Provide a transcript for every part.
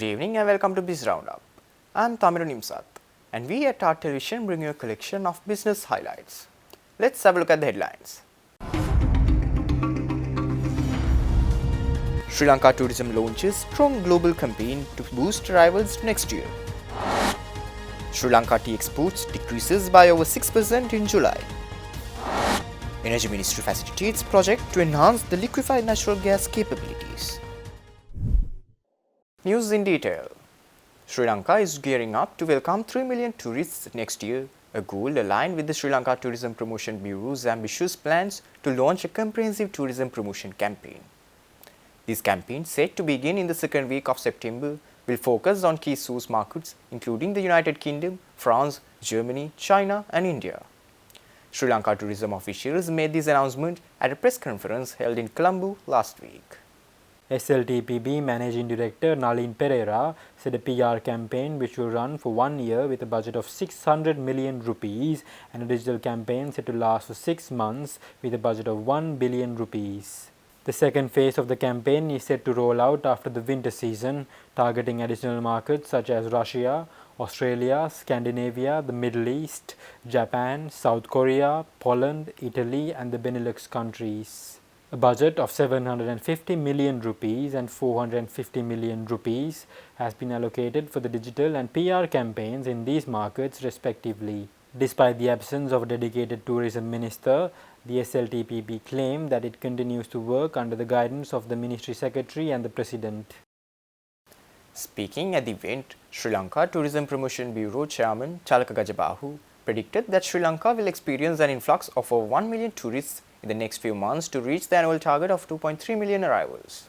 Good evening and welcome to Biz RoundUp. I am Tamiru Nimsat and we at our television bring you a collection of business highlights. Let's have a look at the headlines. Sri Lanka Tourism launches strong global campaign to boost arrivals next year. Sri Lanka tea exports decreases by over 6% in July. Energy Ministry facilitates project to enhance the liquefied natural gas capabilities. News in detail. Sri Lanka is gearing up to welcome 3 million tourists next year, a goal aligned with the Sri Lanka Tourism Promotion Bureau's ambitious plans to launch a comprehensive tourism promotion campaign. This campaign, set to begin in the second week of September, will focus on key source markets including the United Kingdom, France, Germany, China and India. Sri Lanka tourism officials made this announcement at a press conference held in Colombo last week. SLTPB Managing Director Nalin Pereira said a PR campaign which will run for 1 year with a budget of 600 million rupees and a digital campaign set to last for 6 months with a budget of 1 billion rupees. The second phase of the campaign is set to roll out after the winter season, targeting additional markets such as Russia, Australia, Scandinavia, the Middle East, Japan, South Korea, Poland, Italy and the Benelux countries. A budget of 750 million rupees and 450 million rupees has been allocated for the digital and PR campaigns in these markets respectively. Despite the absence of a dedicated tourism minister, the SLTPB claimed that it continues to work under the guidance of the Ministry Secretary and the President. Speaking at the event, Sri Lanka Tourism Promotion Bureau Chairman Chalaka Gajabahu predicted that Sri Lanka will experience an influx of over 1 million tourists in the next few months to reach the annual target of 2.3 million arrivals.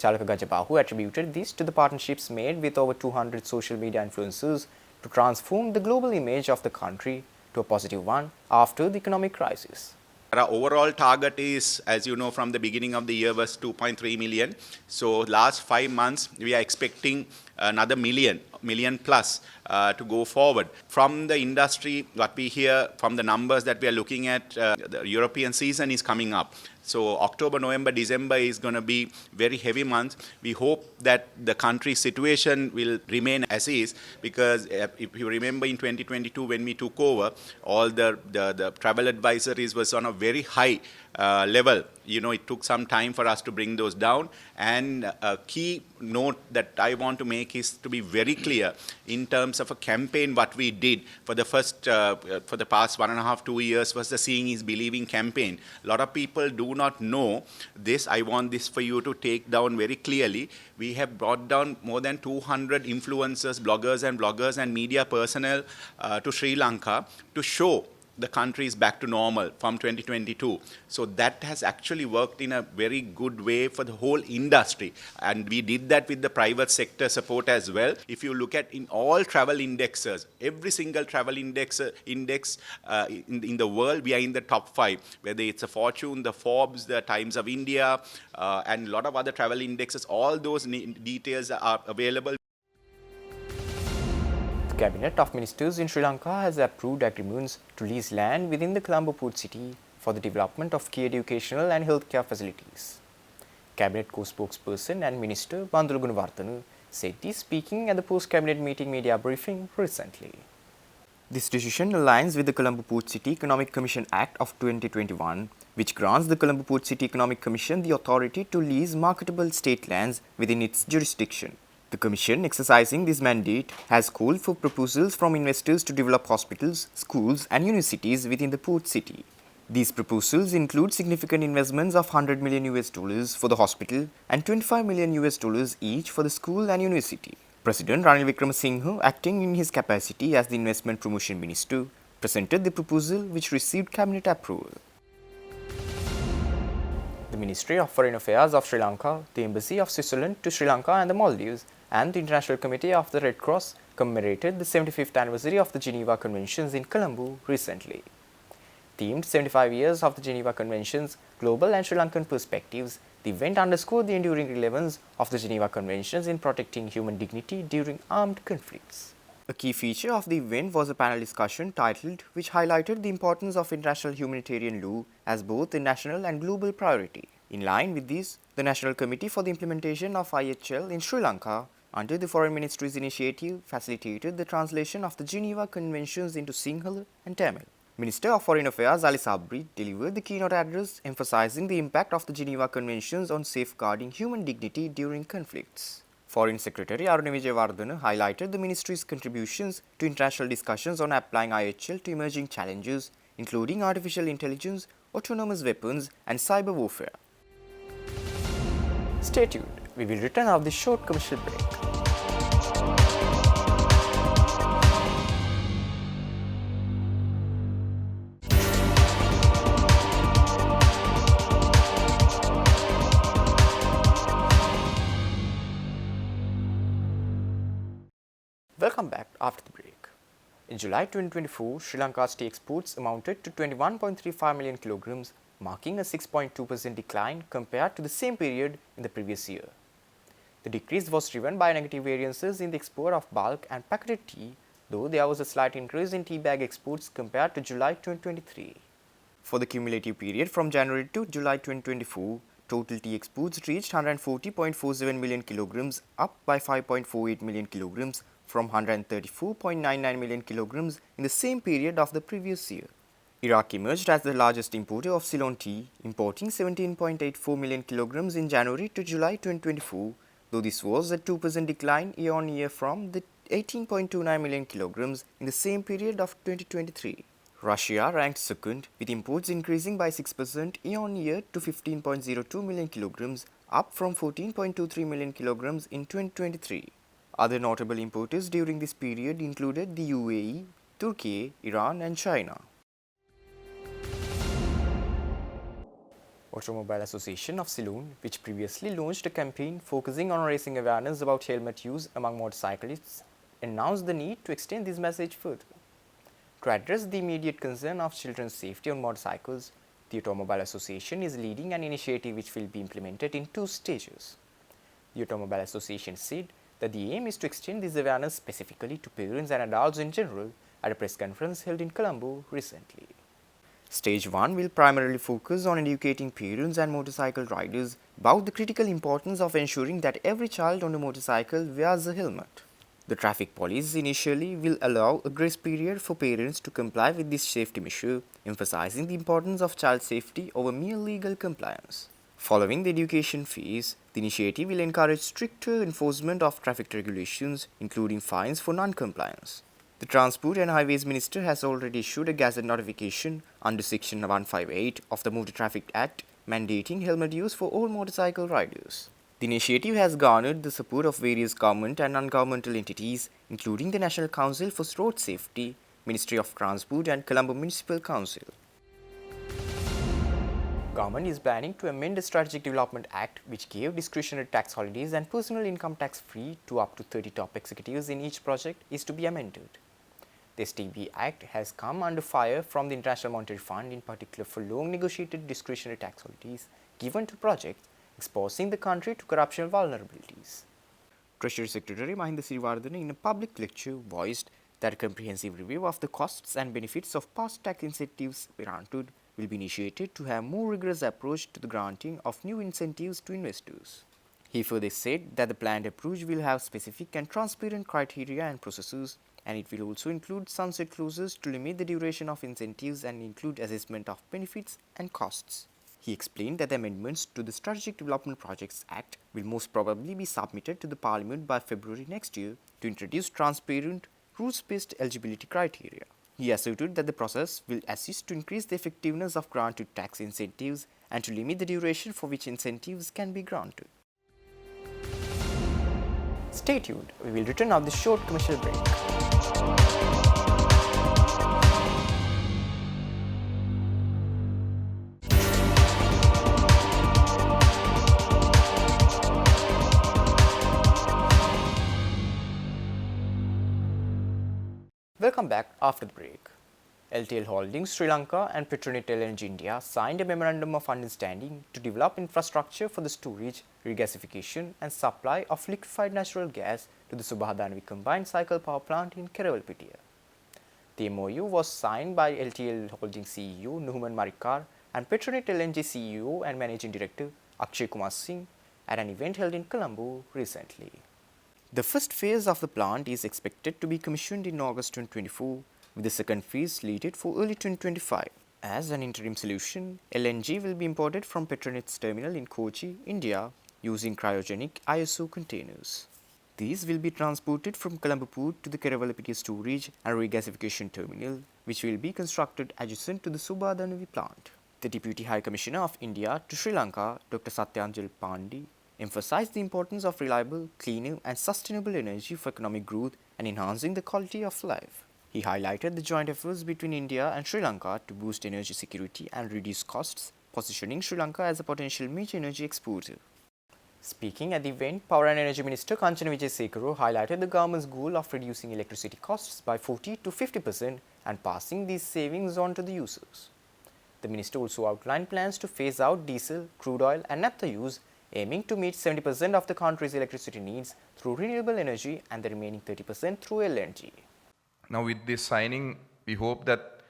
Chalaka Gajabahu attributed this to the partnerships made with over 200 social media influencers to transform the global image of the country to a positive one after the economic crisis. Our overall target is, as you know, from the beginning of the year was 2.3 million. So last 5 months, we are expecting another million plus to go forward. From the industry, what we hear from the numbers that we are looking at, the European season is coming up. So October, November, December is going to be very heavy months. We hope that the country's situation will remain as is, because if you remember in 2022 when we took over, all the travel advisories was on a very high level. You know, it took some time for us to bring those down. And a key note that I want to make is to be very clear in terms of a campaign. What we did for the for the past 1.5 to 2 years was the Seeing is Believing campaign. A lot of people do not know this. I want this for you to take down very clearly. We have brought down more than 200 influencers, bloggers and media personnel to Sri Lanka to show the country is back to normal from 2022. So that has actually worked in a very good way for the whole industry. And we did that with the private sector support as well. If you look at in all travel indexes, every single travel index in the world, we are in the top 5. Whether it's a Fortune, the Forbes, the Times of India, and a lot of other travel indexes, all those details are available. The Cabinet of Ministers in Sri Lanka has approved agreements to lease land within the Colombo port city for the development of key educational and healthcare facilities. Cabinet co-spokesperson and Minister Bandula Gunawarthana said this speaking at the post-cabinet meeting media briefing recently. This decision aligns with the Colombo Port City Economic Commission Act of 2021, which grants the Colombo Port City Economic Commission the authority to lease marketable state lands within its jurisdiction. The Commission, exercising this mandate, has called for proposals from investors to develop hospitals, schools and universities within the port city. These proposals include significant investments of $100 million for the hospital and $25 million each for the school and university. President Ranil Wickremesinghe, acting in his capacity as the Investment Promotion Minister, presented the proposal which received cabinet approval. The Ministry of Foreign Affairs of Sri Lanka, the Embassy of Switzerland to Sri Lanka and the Maldives, and the International Committee of the Red Cross commemorated the 75th anniversary of the Geneva Conventions in Colombo recently. Themed 75 years of the Geneva Conventions, Global and Sri Lankan Perspectives, the event underscored the enduring relevance of the Geneva Conventions in protecting human dignity during armed conflicts. A key feature of the event was a panel discussion titled, which highlighted the importance of international humanitarian law as both a national and global priority. In line with this, the National Committee for the Implementation of IHL in Sri Lanka under the Foreign Ministry's initiative, facilitated the translation of the Geneva Conventions into Sinhala and Tamil. Minister of Foreign Affairs Ali Sabri delivered the keynote address emphasizing the impact of the Geneva Conventions on safeguarding human dignity during conflicts. Foreign Secretary Aruna Vijayawardena highlighted the ministry's contributions to international discussions on applying IHL to emerging challenges, including artificial intelligence, autonomous weapons, and cyber warfare. Stay tuned. We will return after this short commercial break. Welcome back after the break. In July 2024, Sri Lanka's tea exports amounted to 21.35 million kilograms, marking a 6.2% decline compared to the same period in the previous year. The decrease was driven by negative variances in the export of bulk and packeted tea, though there was a slight increase in tea bag exports compared to July 2023. For the cumulative period from January to July 2024, total tea exports reached 140.47 million kilograms, up by 5.48 million kilograms from 134.99 million kilograms in the same period of the previous year. Iraq emerged as the largest importer of Ceylon tea, importing 17.84 million kilograms in January to July 2024, though this was a 2% decline year-on-year from the 18.29 million kilograms in the same period of 2023. Russia ranked second, with imports increasing by 6% year-on-year to 15.02 million kilograms, up from 14.23 million kilograms in 2023. Other notable importers during this period included the UAE, Turkey, Iran, and China. Automobile Association of Ceylon, which previously launched a campaign focusing on raising awareness about helmet use among motorcyclists, announced the need to extend this message further. To address the immediate concern of children's safety on motorcycles, the Automobile Association is leading an initiative which will be implemented in 2 stages. The Automobile Association said that the aim is to extend this awareness specifically to parents and adults in general at a press conference held in Colombo recently. Stage 1 will primarily focus on educating parents and motorcycle riders about the critical importance of ensuring that every child on a motorcycle wears a helmet. The traffic police initially will allow a grace period for parents to comply with this safety measure, emphasizing the importance of child safety over mere legal compliance. Following the education phase, the initiative will encourage stricter enforcement of traffic regulations, including fines for non-compliance. The Transport and Highways Minister has already issued a gazette notification under Section 158 of the Motor Traffic Act mandating helmet use for all motorcycle riders. The initiative has garnered the support of various government and non-governmental entities, including the National Council for Road Safety, Ministry of Transport, and Colombo Municipal Council. Government is planning to amend the Strategic Development Act, which gave discretionary tax holidays and personal income tax free to up to 30 top executives in each project, is to be amended. The STB Act has come under fire from the International Monetary Fund, in particular for long negotiated discretionary tax holidays given to projects, exposing the country to corruption vulnerabilities. Treasury Secretary Mahinda Siriwardena in a public lecture voiced that a comprehensive review of the costs and benefits of past tax incentives granted will be initiated to have more rigorous approach to the granting of new incentives to investors. He further said that the planned approach will have specific and transparent criteria and processes, and it will also include sunset clauses to limit the duration of incentives and include assessment of benefits and costs. He explained that the amendments to the Strategic Development Projects Act will most probably be submitted to the Parliament by February next year to introduce transparent, rules-based eligibility criteria. He asserted that the process will assist to increase the effectiveness of granted tax incentives and to limit the duration for which incentives can be granted. Stay tuned. We will return after this short commercial break. Welcome back after the break. LTL Holdings Sri Lanka and Petronet LNG India signed a memorandum of understanding to develop infrastructure for the storage, regasification and supply of liquefied natural gas to the Subahadanavi combined cycle power plant in Kerawalpitiya. The MOU was signed by LTL Holdings CEO Nuhuman Marikar and Petronet LNG CEO and Managing Director Akshay Kumar Singh at an event held in Colombo recently. The first phase of the plant is expected to be commissioned in August 2024, with the second phase slated for early 2025. As an interim solution, LNG will be imported from Petronet's terminal in Kochi, India, using cryogenic ISO containers. These will be transported from Colombo Port to the Keravalapitti storage and regasification terminal, which will be constructed adjacent to the Subhadanavi plant. The Deputy High Commissioner of India to Sri Lanka, Dr. Satyanjal Pandey, emphasized the importance of reliable, cleaner and sustainable energy for economic growth and enhancing the quality of life. He highlighted the joint efforts between India and Sri Lanka to boost energy security and reduce costs, positioning Sri Lanka as a potential major energy exporter. Speaking at the event, Power and Energy Minister Kanchana Wijesekara highlighted the government's goal of reducing electricity costs by 40 to 50% and passing these savings on to the users. The minister also outlined plans to phase out diesel, crude oil and naphtha use, aiming to meet 70% of the country's electricity needs through renewable energy and the remaining 30% through LNG. Now with this signing, we hope that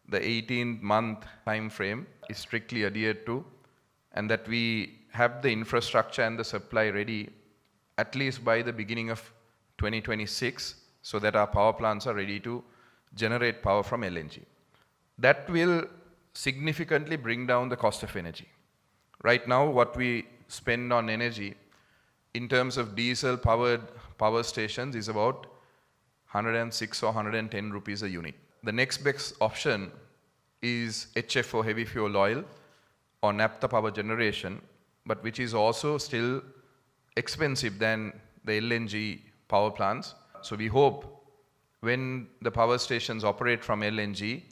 the 18-month time frame is strictly adhered to and that we have the infrastructure and the supply ready at least by the beginning of 2026 so that our power plants are ready to generate power from LNG. That will significantly bring down the cost of energy. Right now, what we spend on energy in terms of diesel powered power stations is about 106 or 110 rupees a unit. The next best option is HFO, heavy fuel oil, or naphtha power generation, but which is also still expensive than the LNG power plants. So we hope when the power stations operate from LNG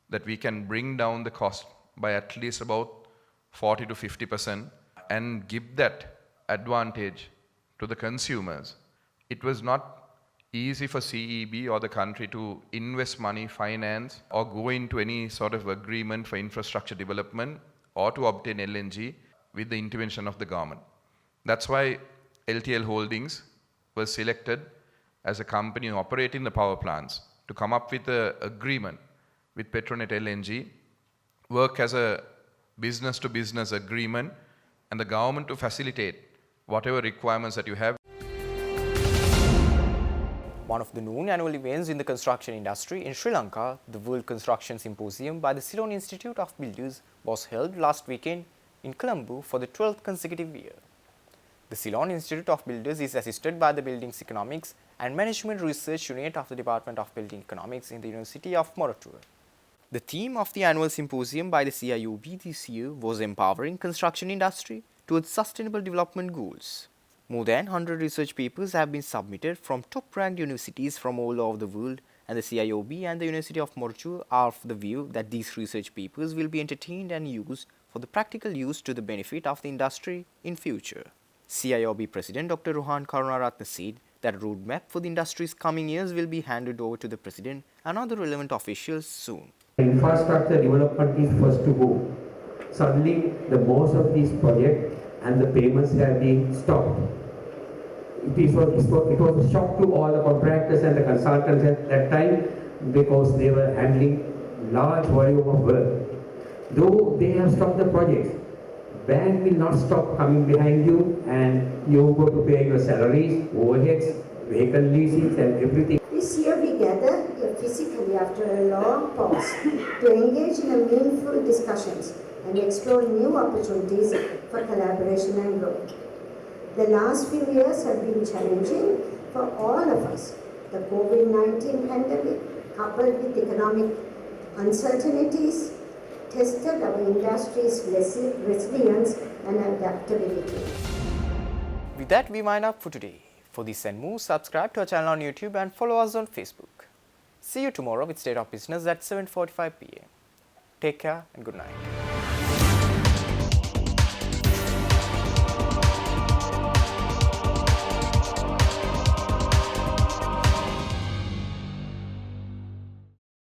that we can bring down the cost by at least about 40 to 50% and give that advantage to the consumers. It was not easy for CEB or the country to invest money, finance, or go into any sort of agreement for infrastructure development or to obtain LNG with the intervention of the government. That's why LTL Holdings was selected as a company operating the power plants to come up with an agreement with Petronet LNG, work as a business-to-business agreement, and the government to facilitate whatever requirements that you have. One of the known annual events in the construction industry in Sri Lanka, the World Construction Symposium by the Ceylon Institute of Builders, was held last weekend in Colombo for the 12th consecutive year. The Ceylon Institute of Builders is assisted by the Buildings Economics and Management Research Unit of the Department of Building Economics in the University of Moratuwa. The theme of the annual symposium by the CIOB this year was empowering construction industry towards sustainable development goals. More than 100 research papers have been submitted from top-ranked universities from all over the world, and the CIOB and the University of Moratuwa are of the view that these research papers will be entertained and used for the practical use to the benefit of the industry in future. CIOB President Dr. Rohan Karunaratne said that a roadmap for the industry's coming years will be handed over to the President and other relevant officials soon. Infrastructure development is first to go. Suddenly, the most of these projects and the payments have been stopped. It was a shock to all the contractors and the consultants at that time because they were handling large volume of work. Though they have stopped the projects, bank will not stop coming behind you and you go to pay your salaries, overheads, vehicle leasing and everything. This year we gather physically after a long pause to engage in a meaningful discussions and explore new opportunities for collaboration and growth. The last few years have been challenging for all of us. The COVID-19 pandemic, coupled with economic uncertainties, tested our industry's resilience and adaptability. With that, we wind up for today. For this and more, subscribe to our channel on YouTube and follow us on Facebook. See you tomorrow with State of Business at 7:45 p.m. Take care and good night.